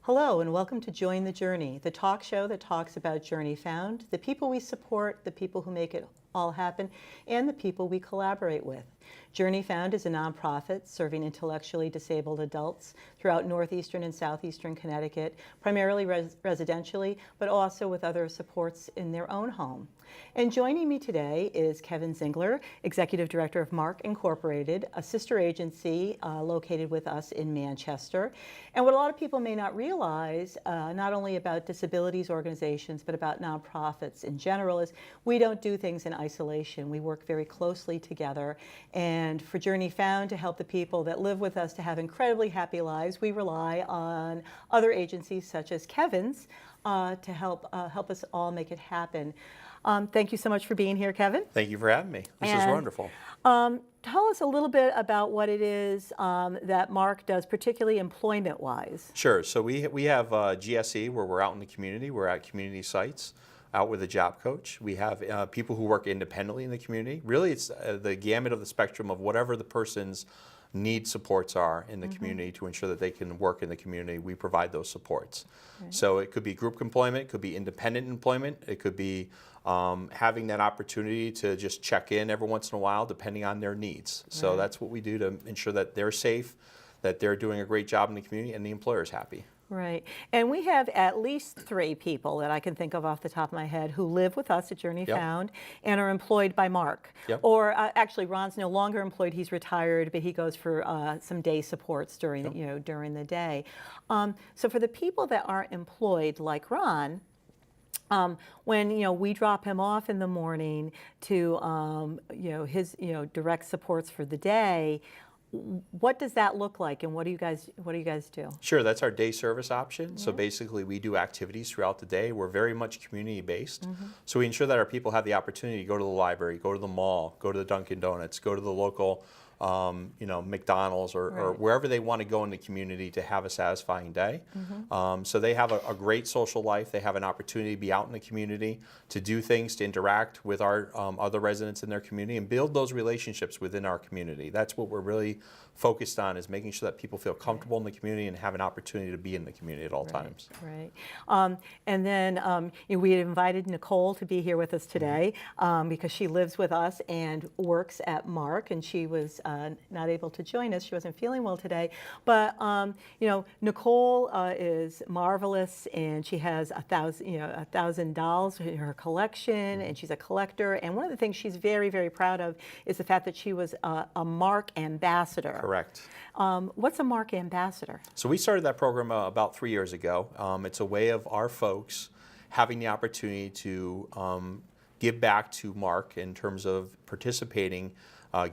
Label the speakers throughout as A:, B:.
A: Hello and welcome to Join the Journey, the talk show that talks about Journey Found, the people we support, the people who make it all happen, and the people we collaborate with. Journey Found is a nonprofit serving intellectually disabled adults throughout northeastern and southeastern Connecticut, primarily residentially, but also with other supports in their own home. And joining me today is Kevin Zingler, Executive Director of MARC Incorporated, a sister agency located with us in Manchester. And what a lot of people may not realize, not only about disabilities organizations, but about nonprofits in general, is we don't do things in isolation. We work very closely together. And for Journey Found to help the people that live with us to have incredibly happy lives, we rely on other agencies such as Kevin's to help us all make it happen. Thank you so much for being here, Kevin.
B: Thank you for having me. This is wonderful.
A: Tell us a little bit about what it is that MARC does, particularly employment-wise.
B: Sure. So we have GSE, where we're out in the community. We're at community sites, out with a job coach. We have people who work independently in the community. Really, it's the gamut of the spectrum of whatever the person's need supports are in the community to ensure that they can work in the community. We provide those supports. Right. So it could be group employment, it could be independent employment, it could be having that opportunity to just check in every once in a while depending on their needs. So that's what we do to ensure that they're safe, that they're doing a great job in the community, and the employer's happy.
A: Right. And we have at least 3 people that I can think of off the top of my head who live with us at Journey Found and are employed by MARC. Or actually, Ron's no longer employed. He's retired, but he goes for some day supports during, during the day. So for the people that aren't employed, like Ron, when we drop him off in the morning to his direct supports for the day, what does that look like, and what do you guys do?
B: Sure, that's our day service option. So basically, we do activities throughout the day. We're very much community based. So we ensure that our people have the opportunity to go to the library, go to the mall, go to the Dunkin' Donuts, go to the local McDonald's or wherever they want to go in the community to have a satisfying day. So they have a great social life. They have an opportunity to be out in the community, to do things, to interact with our other residents in their community and build those relationships within our community. That's what we're really focused on, is making sure that people feel comfortable in the community and have an opportunity to be in the community at all times.
A: Right. And then we had invited Nicole to be here with us today because she lives with us and works at MARC, and she was not able to join us. She wasn't feeling well today. But Nicole is marvelous, and she has 1,000 dolls in her collection, and she's a collector. And one of the things she's very, very proud of is the fact that she was a MARC ambassador.
B: Correct.
A: What's a MARC ambassador?
B: So we started that program about 3 years ago. It's a way of our folks having the opportunity to give back to MARC in terms of participating,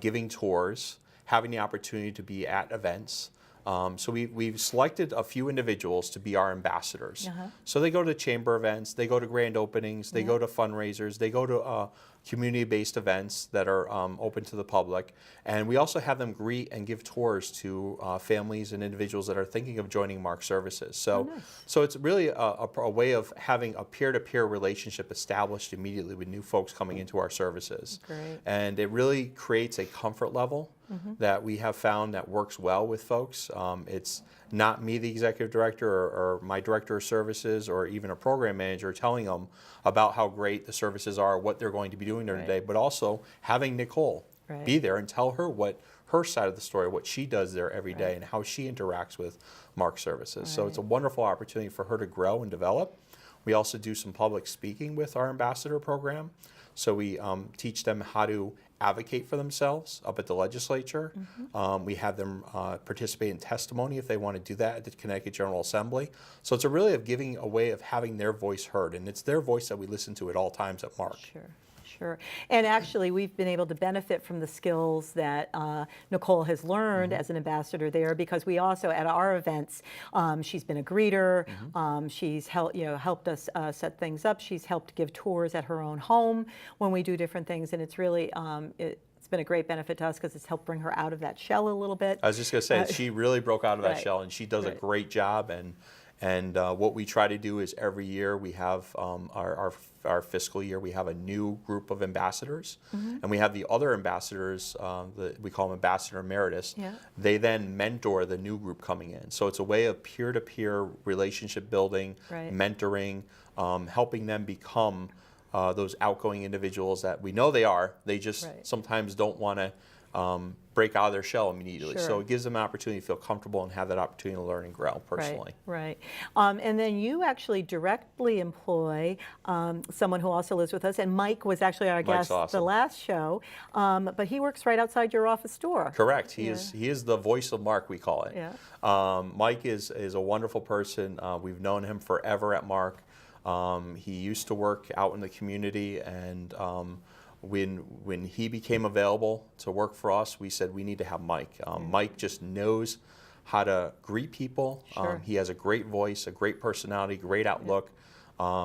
B: giving tours, having the opportunity to be at events. So we've selected a few individuals to be our ambassadors. So they go to chamber events, they go to grand openings, they go to fundraisers, they go to community-based events that are open to the public. And we also have them greet and give tours to families and individuals that are thinking of joining MARC services. So, so it's really a way of having a peer-to-peer relationship established immediately with new folks coming into our services.
A: Great.
B: And it really creates a comfort level that we have found that works well with folks. It's not me, the executive director, or my director of services, or even a program manager telling them about how great the services are, what they're going to be doing during the day, but also having Nicole be there and tell her what her side of the story, what she does there every day, and how she interacts with MARC services. So it's a wonderful opportunity for her to grow and develop. We also do some public speaking with our ambassador program. So we teach them how to advocate for themselves up at the legislature. We have them participate in testimony if they want to do that at the Connecticut General Assembly. So it's a really of giving a way of having their voice heard, and it's their voice that we listen to at all times at MARC.
A: Sure. And actually, we've been able to benefit from the skills that Nicole has learned as an ambassador there, because we also, at our events, she's been a greeter. She's helped us set things up. She's helped give tours at her own home when we do different things, and it's really it's been a great benefit to us because it's helped bring her out of that shell a little bit.
B: I was just going to say, she really broke out of that shell, and she does a great job. And what we try to do is every year we have our fiscal year, we have a new group of ambassadors, and we have the other ambassadors, we call them Ambassador Emeritus.
A: Yeah.
B: They then mentor the new group coming in. So it's a way of peer-to-peer relationship building,
A: Right.
B: mentoring, helping them become those outgoing individuals that we know they are. They just
A: Right.
B: sometimes don't want to break out of their shell immediately.
A: Sure.
B: So it gives them an opportunity to feel comfortable and have that opportunity to learn and grow personally.
A: Right. And then you actually directly employ someone who also lives with us, and Mike was actually our
B: Mike's
A: guest
B: awesome.
A: the last show, but he works right outside your office door.
B: Correct. He
A: Yeah.
B: is the voice of MARC, we call it.
A: Yeah.
B: Mike is a wonderful person. We've known him forever at MARC. He used to work out in the community, and when he became available to work for us, we said we need to have Mike. Mike just knows how to greet people.
A: Sure.
B: He has a great voice, a great personality, great outlook.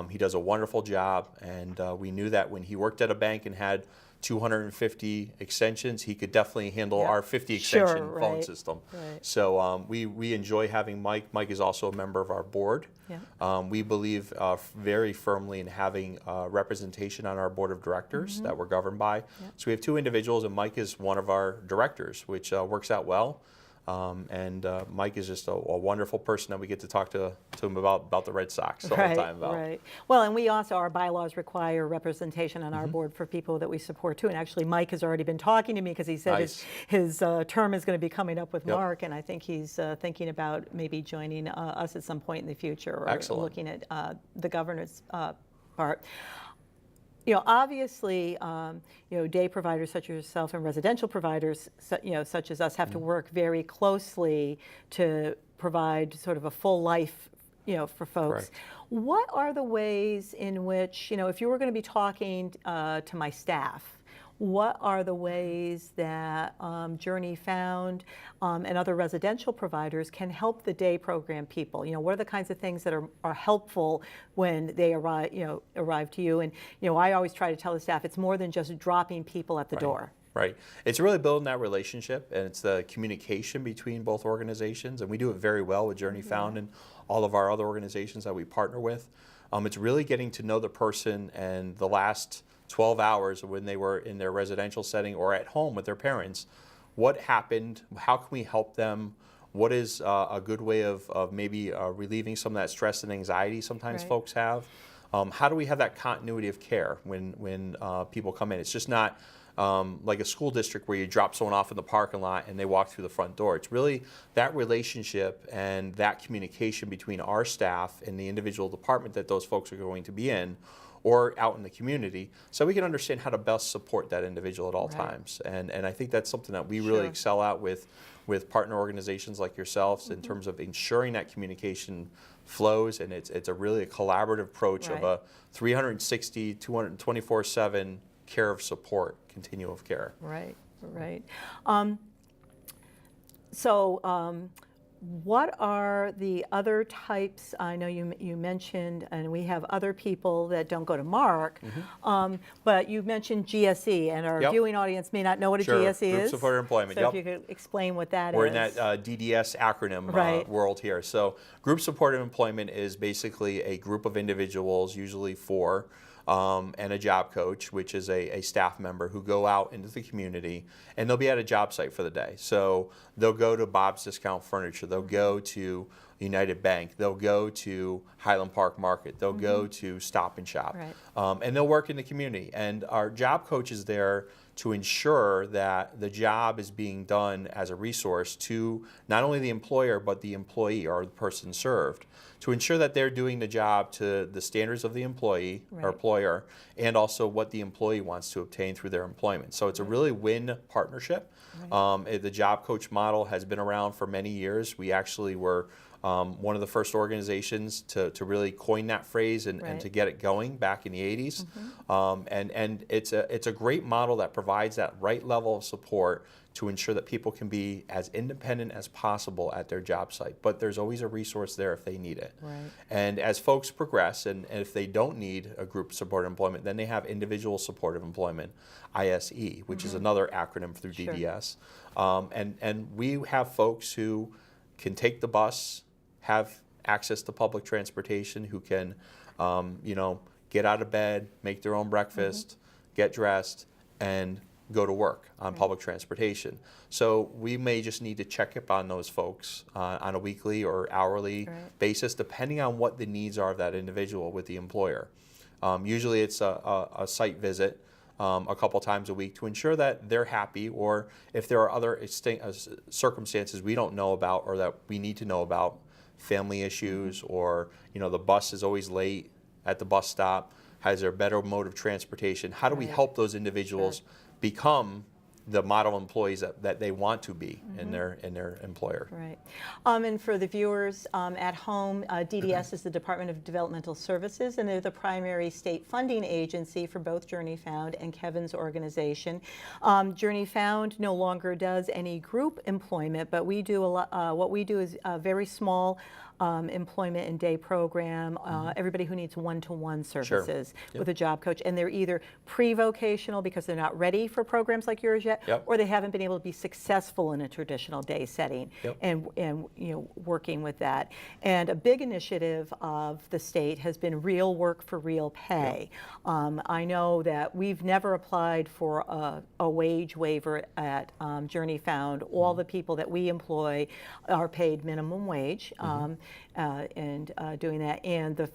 B: He does a wonderful job, and we knew that when he worked at a bank and had 250 extensions, he could definitely handle
A: Yep.
B: our 50 extension
A: Sure,
B: phone
A: right.
B: system.
A: Right.
B: So we enjoy having Mike. Mike is also a member of our board.
A: Yeah.
B: We believe very firmly in having representation on our board of directors that we're governed by. So we have two individuals, and Mike is one of our directors, which works out well. Mike is just a wonderful person that we get to talk to him about the Red Sox all the time about.
A: Right. Well, and we also, our bylaws require representation on our board for people that we support too. And actually, Mike has already been talking to me because he said
B: Nice.
A: his term is going to be coming up with
B: Yep.
A: MARC, and I think he's thinking about maybe joining us at some point in the future, or
B: Excellent.
A: looking at the governance part. You know, obviously, day providers such as yourself and residential providers, such as us, have to work very closely to provide sort of a full life, for folks.
B: Correct.
A: What are the ways in which, if you were going to be talking to my staff, what are the ways that Journey Found and other residential providers can help the day program people? What are the kinds of things that are helpful when they arrive to you? And I always try to tell the staff it's more than just dropping people at the door.
B: Right. It's really building that relationship, and it's the communication between both organizations, and we do it very well with Journey Found and all of our other organizations that we partner with. It's really getting to know the person, and the last 12 hours when they were in their residential setting or at home with their parents, what happened, how can we help them, what is a good way of maybe relieving some of that stress and anxiety sometimes
A: Right.
B: folks have. How do we have that continuity of care when people come in? It's just not like a school district where you drop someone off in the parking lot and they walk through the front door. It's really that relationship and that communication between our staff and the individual department that those folks are going to be in, or out in the community, so we can understand how to best support that individual at all
A: Right.
B: times. And I think that's something that we really
A: Sure.
B: excel at with partner organizations like yourselves in terms of ensuring that communication flows, and it's a really a collaborative approach of
A: Right.
B: a 360, 224/7 care of support, continuum of care.
A: Right. What are the other types? I know you mentioned, and we have other people that don't go to MARC, but you mentioned GSE, and our
B: Yep.
A: viewing audience may not know what a
B: Sure.
A: GSE
B: Group
A: is.
B: Supported Employment,
A: So
B: yep.
A: if you could explain what that
B: We're
A: is.
B: in that DDS acronym
A: Right.
B: world here. So group supported employment is basically a group of individuals, usually four, and a job coach, which is a staff member, who go out into the community, and they'll be at a job site for the day. So they'll go to Bob's Discount Furniture, they'll go to United Bank, they'll go to Highland Park Market, they'll go to Stop and Shop,
A: Right.
B: and they'll work in the community. And our job coach is there to ensure that the job is being done as a resource to not only the employer but the employee or the person served, to ensure that they're doing the job to the standards of the employee or
A: Right.
B: employer, and also what the employee wants to obtain through their employment. So it's a really win partnership. The job coach model has been around for many years. We actually were one of the first organizations to really coin that phrase and
A: Right.
B: to get it going back in the 80s. And it's a great model that provides that right level of support to ensure that people can be as independent as possible at their job site. But there's always a resource there if they need it.
A: Right.
B: And as folks progress, and if they don't need a group supported employment, then they have individual supportive employment, ISE, which is another acronym through
A: Sure.
B: DDS. And we have folks who can take the bus, have access to public transportation, who can, get out of bed, make their own breakfast, get dressed, and go to work on public transportation. So we may just need to check up on those folks on a weekly or hourly basis, depending on what the needs are of that individual with the employer. Usually it's a site visit a couple times a week to ensure that they're happy, or if there are other circumstances we don't know about or that we need to know about, family issues, or the bus is always late at the bus stop. Has there a better mode of transportation? How do we help those individuals become the model employees that they want to be in their employer?
A: Right. And for the viewers at home, DDS is the Department of Developmental Services, and they're the primary state funding agency for both Journey Found and Kevin's organization. Journey Found no longer does any group employment, but we do a lot. What we do is a very small employment and day program, everybody who needs one-to-one services with a job coach, and they're either pre-vocational because they're not ready for programs like yours yet, or they haven't been able to be successful in a traditional day setting, and working with that. And a big initiative of the state has been real work for real pay. I know that we've never applied for a wage waiver at Journey Found. All the people that we employ are paid minimum wage. And doing that, and the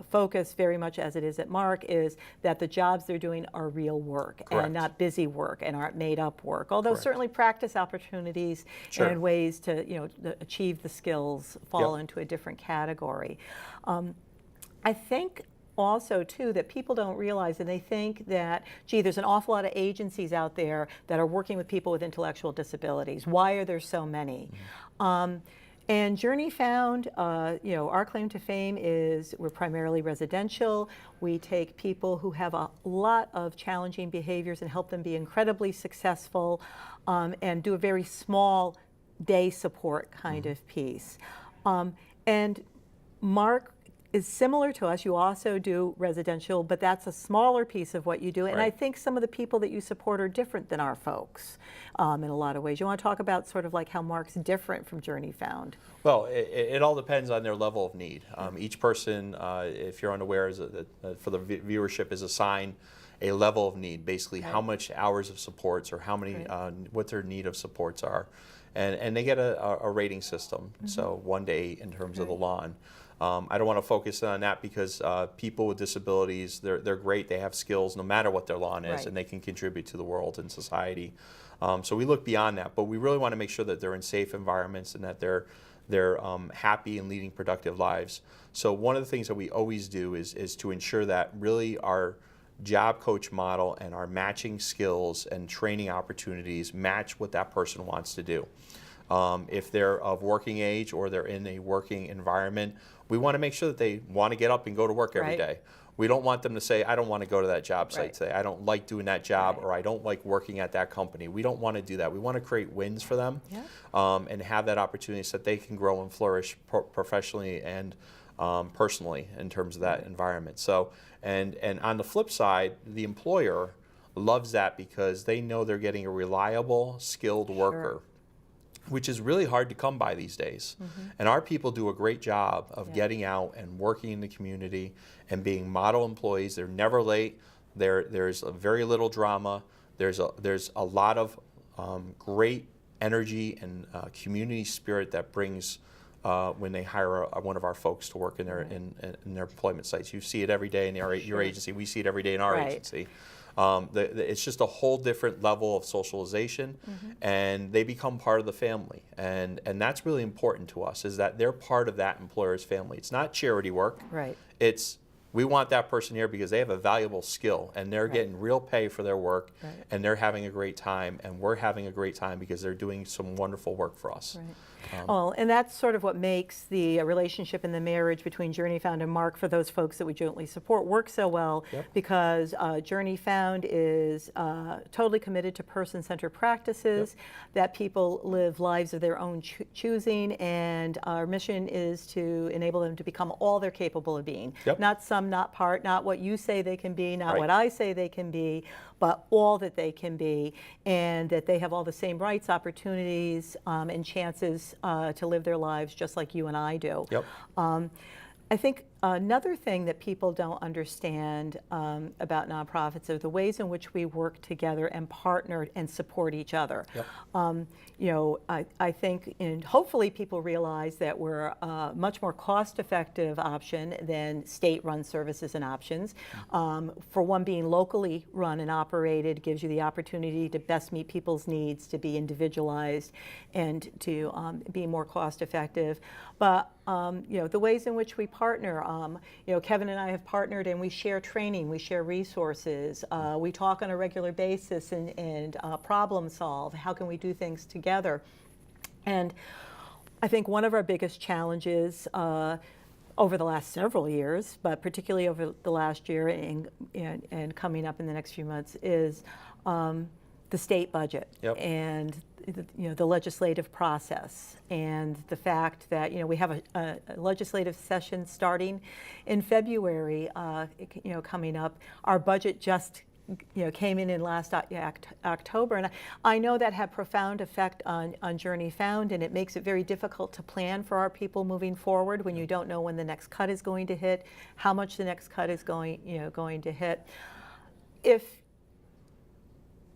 A: focus, very much as it is at MARC, is that the jobs they're doing are real work and not busy work and aren't made up work. Although certainly practice opportunities and ways to achieve the skills fall into a different category. I think also, too, that people don't realize, and they think that, gee, there's an awful lot of agencies out there that are working with people with intellectual disabilities. Why are there so many? And Journey Found, our claim to fame is we're primarily residential. We take people who have a lot of challenging behaviors and help them be incredibly successful, and do a very small day support kind of piece. And MARC is similar to us. You also do residential, but that's a smaller piece of what you do. And I think some of the people that you support are different than our folks in a lot of ways. You want to talk about sort of like how MARC's different from Journey Found?
B: Well, it all depends on their level of need. Each person, if you're unaware, for the viewership, is assigned a level of need, basically how much hours of supports or how many, what their need of supports are. And they get a rating system, so 1 to 8 in terms of the lawn. I don't want to focus on that because people with disabilities, they're great. They have skills no matter what their lawn is, and they can contribute to the world and society. So we look beyond that, but we really want to make sure that they're in safe environments and that they're happy and leading productive lives. So one of the things that we always do is to ensure that really our job coach model and our matching skills and training opportunities match what that person wants to do. If they're of working age or they're in a working environment, we want to make sure that they want to get up and go to work every day. We don't want them to say, I don't want to go to that job site today. I don't like doing that job, or I don't like working at that company. We don't want to do that. We want to create wins for them and have that opportunity so that they can grow and flourish professionally and personally in terms of that environment. So, and on the flip side, the employer loves that because they know they're getting a reliable, skilled worker, which is really hard to come by these days. And our people do a great job of getting out and working in the community and being model employees. They're never late. There's very little drama. There's a lot of great energy and community spirit that brings when they hire one of our folks to work in their in their employment sites. You see it every day in your agency. We see it every day in our agency. It's just a whole different level of socialization, and they become part of the family. And that's really important to us, is that they're part of that employer's family. It's not charity work. It's, we want that person here because they have a valuable skill, and they're getting real pay for their work, and they're having a great time, and we're having a great time because they're doing some wonderful work for us. Well,
A: and that's sort of what makes the relationship and the marriage between Journey Found and MARC, for those folks that we jointly support, work so well, because Journey Found is totally committed to person-centered practices, that people live lives of their own choosing, and our mission is to enable them to become all they're capable of being. Not some, not part, not what you say they can be, not what I say they can be, but all that they can be, and that they have all the same rights, opportunities, and chances to live their lives just like you and I do.
B: Yep.
A: I think another thing that people don't understand about nonprofits are the ways in which we work together and partner and support each other.
B: Yep.
A: You know, I think, and hopefully people realize that we're a much more cost-effective option than state-run services and options. For one, being locally run and operated gives you the opportunity to best meet people's needs, to be individualized, and to be more cost-effective. But you know, the ways in which we partner, you know, Kevin and I have partnered and we share training, we share resources, we talk on a regular basis and problem solve. How can we do things together? And I think one of our biggest challenges over the last several years, but particularly over the last year and coming up in the next few months, is the state budget. Yep. And you know, the legislative process, and the fact that, you know, we have a legislative session starting in February, you know, coming up. Our budget just, you know, came in last October, and I know that had profound effect on Journey Found, and it makes it very difficult to plan for our people moving forward when you don't know when the next cut is going to hit, how much the next cut is going to hit.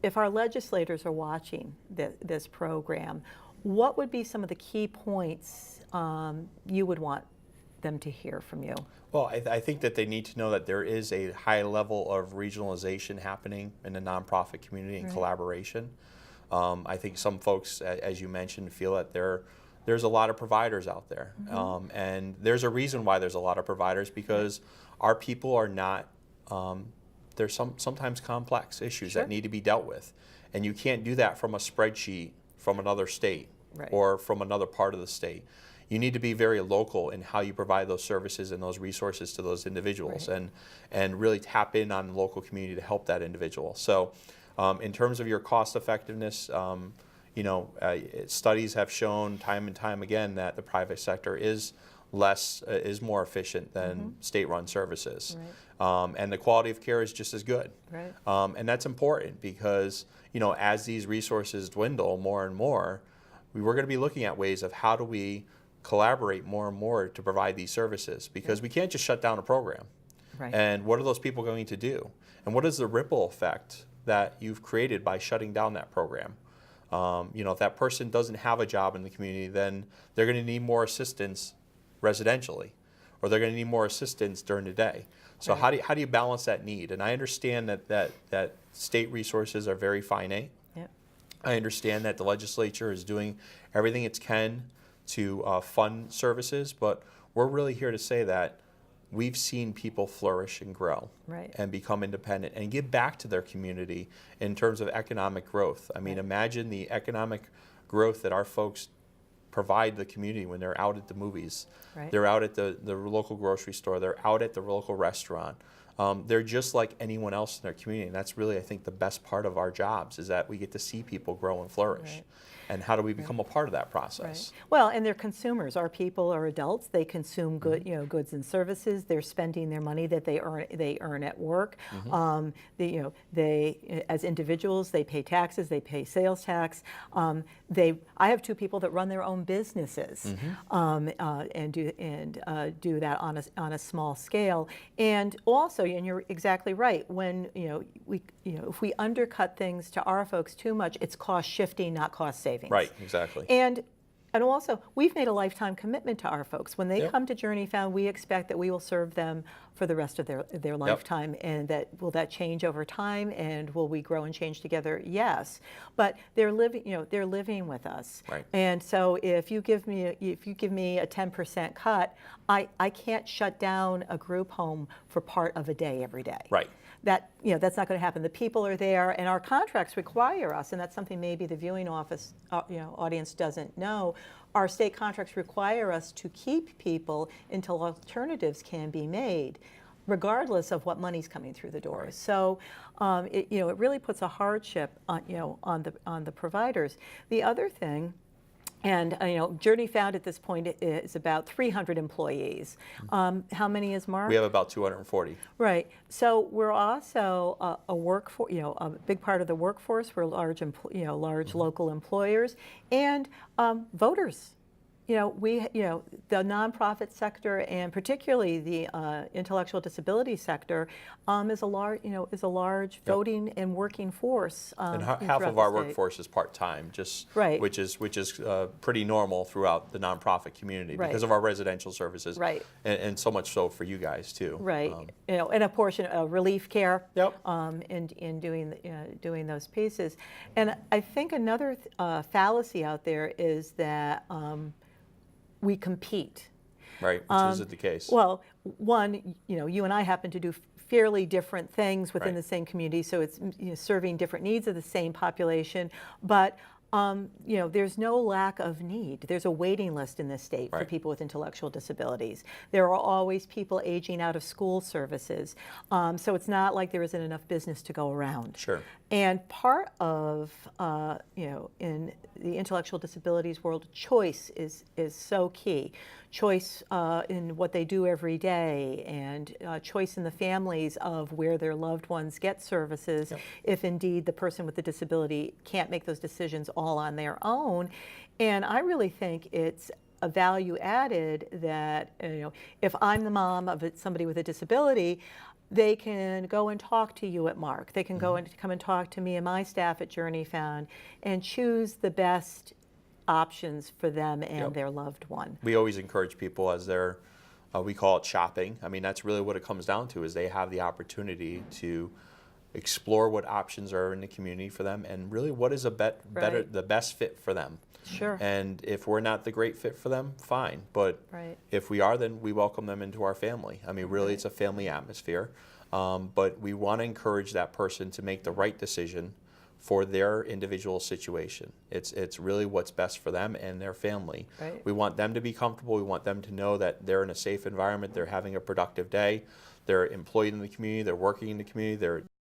A: If our legislators are watching this program, what would be some of the key points you would want them to hear from you?
B: Well, I think that they need to know that there is a high level of regionalization happening in the nonprofit community and right. collaboration. I think some folks, as you mentioned, feel that there's a lot of providers out there. Mm-hmm. And there's a reason why there's a lot of providers, because our people are not there's sometimes complex issues sure. that need to be dealt with. And you can't do that from a spreadsheet from another state right. or from another part of the state. You need to be very local in how you provide those services and those resources to those individuals right. and really tap in on the local community to help that individual. So in terms of your cost effectiveness, you know, studies have shown time and time again that the private sector is more efficient than mm-hmm. state-run services. Right. And the quality of care is just as good. Right. And that's important because, you know, as these resources dwindle more and more, we're going to be looking at ways of how do we collaborate more and more to provide these services, because right. we can't just shut down a program. Right. And what are those people going to do? And what is the ripple effect that you've created by shutting down that program? You know, if that person doesn't have a job in the community, then they're going to need more assistance residentially, or they're going to need more assistance during the day. So right. how do you balance that need? And I understand that state resources are very finite. Yep. I understand that the legislature is doing everything it can to fund services, but we're really here to say that we've seen people flourish and grow right. and become independent and give back to their community in terms of economic growth. I mean, right. imagine the economic growth that our folks provide the community when they're out at the movies. Right. They're out at the local grocery store. They're out at the local restaurant. They're just like anyone else in their community. And that's really, I think, the best part of our jobs, is that we get to see people grow and flourish. Right. And how do we become a part of that process? Right. Well,
A: and they're consumers. Our people are adults. They consume good, you know, goods and services. They're spending their money that they earn at work. Mm-hmm. You know, they, as individuals, they pay taxes. They pay sales tax. I have two people that run their own businesses mm-hmm. And do that on a small scale. And also, and you're exactly right. When if we undercut things to our folks too much, it's cost shifting, not cost saving.
B: Right, exactly.
A: And also, we've made a lifetime commitment to our folks. When they yep. come to Journey Found, we expect that we will serve them for the rest of their lifetime. Yep. And will that change over time? And will we grow and change together? Yes. But they're living with us. Right. And so if you give me a 10% cut, I can't shut down a group home for part of a day every day. Right. That's not going to happen. The people are there, and our contracts require us, and that's something maybe the viewing audience doesn't know. Our state contracts require us to keep people until alternatives can be made, regardless of what money's coming through the doors. Right. So, it really puts a hardship on the providers. The other thing. And Journey Found at this point is about 300 employees. How many is MARC?
B: We have about 240.
A: Right. So we're also a workforce. A big part of the workforce. We're large mm-hmm. local employers and voters. the nonprofit sector and particularly the intellectual disability sector is a large voting and working force.
B: And half
A: throughout
B: of
A: the
B: our
A: state.
B: workforce is part-time, just
A: Right.
B: which is pretty normal throughout the nonprofit community because of our residential services,
A: Right.
B: and so much so for you guys too.
A: Right, and a portion of relief care.
B: Yep.
A: In doing those pieces, and I think another fallacy out there is that we compete.
B: Right, which isn't the case.
A: Well, one, you and I happen to do fairly different things within
B: Right.
A: the same community, so it's serving different needs of the same population, but there's no lack of need. There's a waiting list in this state for
B: Right.
A: people with intellectual disabilities. There are always people aging out of school services, so it's not like there isn't enough business to go around.
B: Sure.
A: And part of, in the intellectual disabilities world, choice is so key. Choice in what they do every day, and choice in the families of where their loved ones get services, if indeed the person with the disability can't make those decisions all on their own. And I really think it's a value added that, if I'm the mom of somebody with a disability, they can go and talk to you at MARC. They can go and come and talk to me and my staff at Journey Found and choose the best options for them and their loved one.
B: We always encourage people as they're, we call it shopping. I mean, that's really what it comes down to, is they have the opportunity to explore what options are in the community for them and really what is the best fit for them.
A: Sure.
B: And if we're not the great fit for them, fine. But if we are, then we welcome them into our family. I mean, really, it's a family atmosphere. But we want to encourage that person to make the right decision for their individual situation. It's really what's best for them and their family.
A: Right.
B: We want them to be comfortable. We want them to know that they're in a safe environment. They're having a productive day. They're employed in the community. They're working in the community. They're